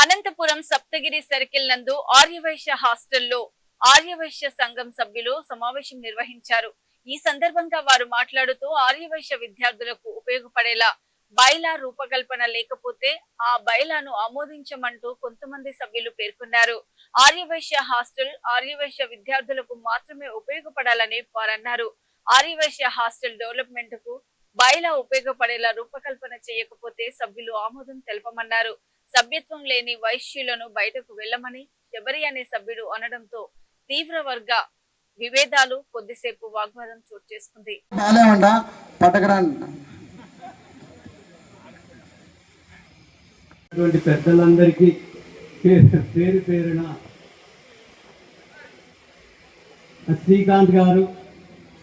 Anantapuram Saptagiri circle నందు ఆర్యవైశ్య హాస్టల్లో ఆర్యవైశ్య సంఘం సభ్యులు సమావేశం నిర్వహించారు. ఈ సందర్భంగా వారు మాట్లాడుతూ ఆర్యవైశ్య విద్యార్థులకు ఉపయోగపడేలా బైలా రూపకల్పన లేకపోతే ఆ బైలాను ఆమోదించమంటూ కొంతమంది సభ్యులు పేర్కొన్నారు. ఆర్యవైశ్య హాస్టల్ ఆర్యవైశ్య విద్యార్థులకు మాత్రమే ఉపయోగపడాలని వారన్నారు. ఆర్యవైశ్య హాస్టల్ డెవలప్మెంట్ కు బైలా ఉపయోగపడేలా రూపకల్పన చేయకపోతే సభ్యులు ఆమోదం తెలపమన్నారు. సభ్యత్వం లేని వైశ్యులను బయటకు వెళ్లమని శబరి అనే సభ్యుడు అనడంతో తీవ్ర వర్గ విభేదాలు కొద్దిసేపు వాగ్వాదం చోటు చేసుకుంది. పెద్దలందరికీ పేరు పేరున శ్రీకాంత్ గారు,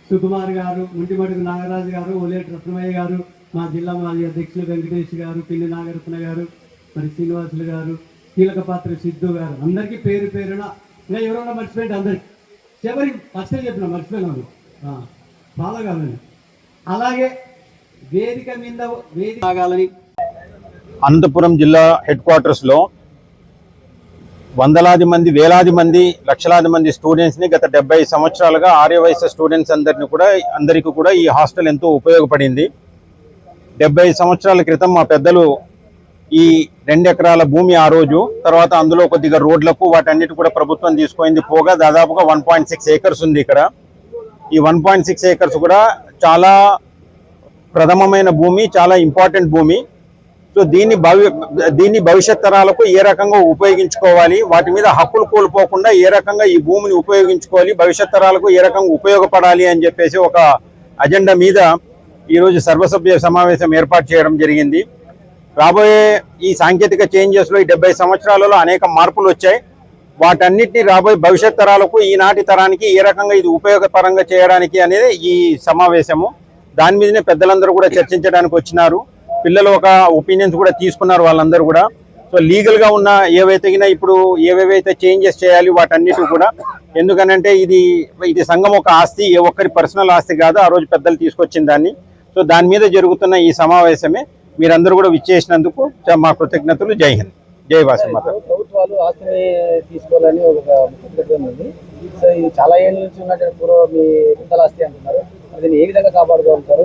సుకుమార్ గారు, ముంటిమడుగు నాగరాజు గారు, ఒలేటి రత్నమయ్య గారు, మా జిల్లా మాజీ అధ్యక్షులు వెంకటేష్ గారు, పిల్లి నాగరత్న గారు, మరి శ్రీనివాసులు గారు, కీలక పాత్ర సిద్ధు గారు, అందరికీ పేరు పేరున ఇంకా ఎవరైనా మర్చిపోయింది అందరికి చివరి ఫస్ట్ చెప్పిన మర్చిపోయినాను ఫాలో కావాలని. అలాగే వేదిక మీద వేదిక ఆగాలని అనంతపురం జిల్లా హెడ్ క్వార్టర్స్లో వందలాది మంది, వేలాది మంది, లక్షలాది మంది స్టూడెంట్స్ని గత 70 సంవత్సరాలుగా ఆర్యవైశ్య స్టూడెంట్స్ అందరికీ కూడా ఈ హాస్టల్ ఎంతో ఉపయోగపడింది. 70 సంవత్సరాల క్రితం మా పెద్దలు ఈ 2 ఎకరాల భూమి ఆ రోజు, తర్వాత అందులో కొద్దిగా రోడ్లకు వాటన్నిటి కూడా ప్రభుత్వం తీసుకుపోయింది. పోగా దాదాపుగా 1.6 ఏకర్స్ ఉంది ఇక్కడ. ఈ 1.6 ఏకర్స్ కూడా చాలా ప్రథమమైన భూమి, చాలా ఇంపార్టెంట్ భూమి. సో దీన్ని భవిష్యత్ తరాలకు ఏ రకంగా ఉపయోగించుకోవాలి, వాటి మీద హక్కులు కోల్పోకుండా ఏ రకంగా ఈ భూమిని ఉపయోగించుకోవాలి, భవిష్యత్ తరాలకు ఏ రకంగా ఉపయోగపడాలి అని చెప్పేసి ఒక అజెండా మీద ఈరోజు సర్వసభ్య సమావేశం ఏర్పాటు చేయడం జరిగింది. రాబోయే ఈ సాంకేతిక చేంజెస్లో ఈ 70 సంవత్సరాలలో అనేక మార్పులు వచ్చాయి. వాటన్నిటిని రాబోయే భవిష్యత్ తరాలకు, ఈనాటి తరానికి ఏ రకంగా ఇది ఉపయోగపరంగా చేయడానికి అనేది ఈ సమావేశము. దాని మీదనే పెద్దలందరూ కూడా చర్చించడానికి వచ్చినారు. పిల్లలు ఒక ఒపీనియన్స్ కూడా తీసుకున్నారు వాళ్ళందరూ కూడా. సో లీగల్గా ఉన్న ఇప్పుడు ఏవేవైతే చేంజెస్ చేయాలి వాటన్నిటి కూడా, ఎందుకనంటే ఇది సంఘం ఒక ఆస్తి, ఏ ఒక్కరి పర్సనల్ ఆస్తి కాదు. ఆ రోజు పెద్దలు తీసుకొచ్చిన దాన్ని. సో దాని మీద జరుగుతున్న ఈ సమావేశమే. మీరందరూ కూడా విచ్చేసినందుకు మా కృతజ్ఞతలు. జై హింద్, జై వాసమాత. ప్రభుత్వాలు ఆస్తిని తీసుకోవాలని ఒక ఉంది. సో ఇది చాలా ఏళ్ళ నుంచి ఉన్నట్టు మీ పెద్దల ఆస్తి అంటున్నారు. అది ఏ విధంగా కాపాడుకోగలుగుతారు?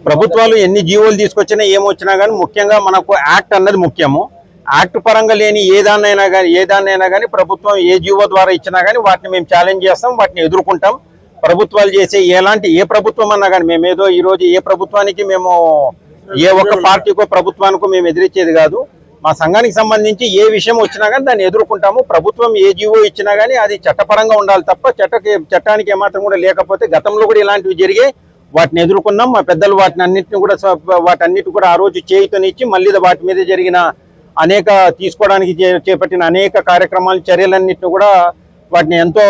ప్రభుత్వాలు ఎన్ని జీవోలు తీసుకొచ్చినా ఏమొచ్చినా కానీ ముఖ్యంగా మనకు యాక్ట్ అన్నది ముఖ్యము. యాక్ట్ పరంగా లేని ఏదాన్నైనా కానీ ప్రభుత్వం ఏ జీవో ద్వారా ఇచ్చినా కానీ వాటిని మేము ఛాలెంజ్ చేస్తాం, వాటిని ఎదుర్కొంటాం. ప్రభుత్వాలు చేసే ఏ ప్రభుత్వం అన్నా కానీ మేమేదో ఈరోజు ఏ ప్రభుత్వానికి మేము ఏ ఒక్క పార్టీకో ప్రభుత్వానికో మేము ఎదిరించేది కాదు. మా సంఘానికి సంబంధించి ఏ విషయం వచ్చినా కానీ దాన్ని ఎదుర్కొంటాము. ప్రభుత్వం ఏ జీవో ఇచ్చినా కానీ అది చట్టపరంగా ఉండాలి తప్ప చట్టానికి ఏమాత్రం కూడా లేకపోతే, గతంలో కూడా ఇలాంటివి జరిగాయి, వాటిని ఎదుర్కొన్నాం. మా పెద్దలు వాటన్నిటి కూడా ఆ రోజు చేయుతనిచ్చి మళ్ళీ వాటి మీద జరిగిన తీసుకోవడానికి చేపట్టిన అనేక కార్యక్రమాలు, చర్యలన్నింటినీ కూడా వాటిని ఎంతో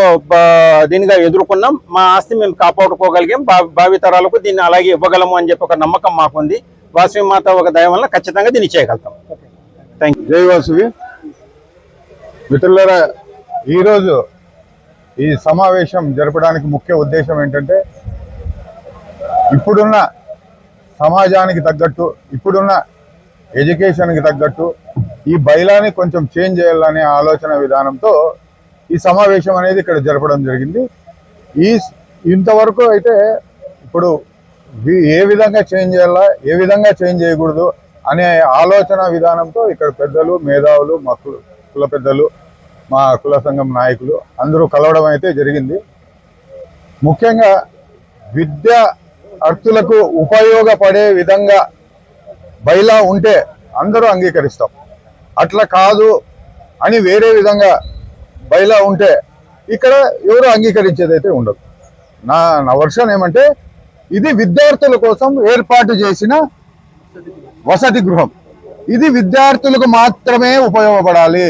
దీనిగా ఎదుర్కొన్నాం. మా ఆస్తి మేము కాపాడుకోగలిగాం. భావితరాలకు దీన్ని అలాగే ఇవ్వగలము అని చెప్పి ఒక నమ్మకం మాకుంది. వాసవి మాత ఒక దయ వల్ల ఖచ్చితంగా దీన్ని చేయగలుగుతాం. Thank you. జై వాసవి. మిత్రులారా, ఈరోజు ఈ సమావేశం జరపడానికి ముఖ్య ఉద్దేశం ఏంటంటే, ఇప్పుడున్న సమాజానికి తగ్గట్టు, ఇప్పుడున్న ఎడ్యుకేషన్కి తగ్గట్టు ఈ బైలాని కొంచెం చేంజ్ చేయాలనే ఆలోచన విధానంతో ఈ సమావేశం అనేది ఇక్కడ జరపడం జరిగింది. ఇంతవరకు అయితే ఇప్పుడు ఏ విధంగా చేంజ్ చేయాలా, ఏ విధంగా చేంజ్ చేయకూడదు అనే ఆలోచన విధానంతో ఇక్కడ పెద్దలు, మేధావులు, మా కుల పెద్దలు, మా కుల సంఘం నాయకులు అందరూ కలవడం అయితే జరిగింది. ముఖ్యంగా విద్యార్థులకు ఉపయోగపడే విధంగా బైలా ఉంటే అందరూ అంగీకరిస్తాం. అట్లా కాదు అని వేరే విధంగా బైలా ఉంటే ఇక్కడ ఎవరు అంగీకరించేదైతే ఉండదు. నా వర్షన్ ఏమంటే, ఇది విద్యార్థుల కోసం ఏర్పాటు చేసిన వసతి గృహం. ఇది విద్యార్థులకు మాత్రమే ఉపయోగపడాలి.